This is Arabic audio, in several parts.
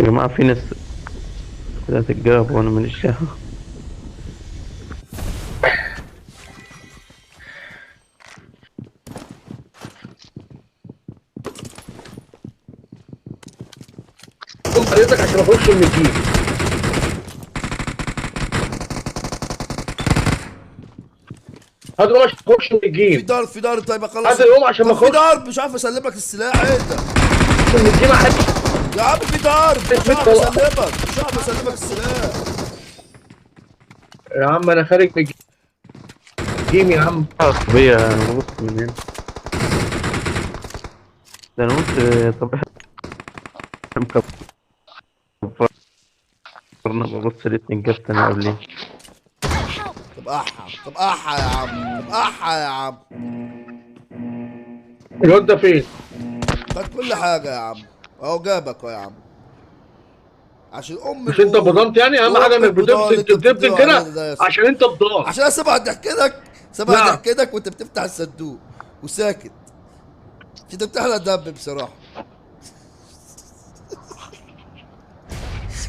يا جماعة في ناس هتتجاب وانا ماليش دعوة. قوم طريقتك عشان اخش من الجيب. هات القوم عشان اخش من في الجيم. ضرب، في ضرب، طيب اخلص. هات القوم عشان ما طب في اخش ضرب مش عارف اسلمك السلاح انت. من الجيم. يا عم في ضرب مش عارف اسلمك، مش عارف اسلمك السلاح. يا عم انا خارج من الجيم يا عم. عربية انا ببص من هنا. ده انا قلت طب احنا مكبرنا، ببص الاتنين جاب تاني قبلين. طب احا، طب احا يا عم، طب احا يا عم. الواد ده فين؟ خد كل حاجة يا عم. اهو جابك اهو يا عم. عشان ام مش انت القرود بضمت يعني؟ اهم حاجه وام انك البضاعة اللي انت بتبدل بتبدله علينا كده ده يا اسطى. عشان انت بضان. عشان انا سامع ضحكتك، سامع نعم. ضحكتك وانت بتفتح الصندوق وساكت. انت بتحرق دم بصراحة.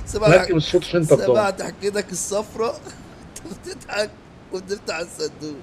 سامع، ركب الصوت عشان انت بضان. سامع ضحكتك الصفراء. انت بتضحك وبتفتح الصندوق.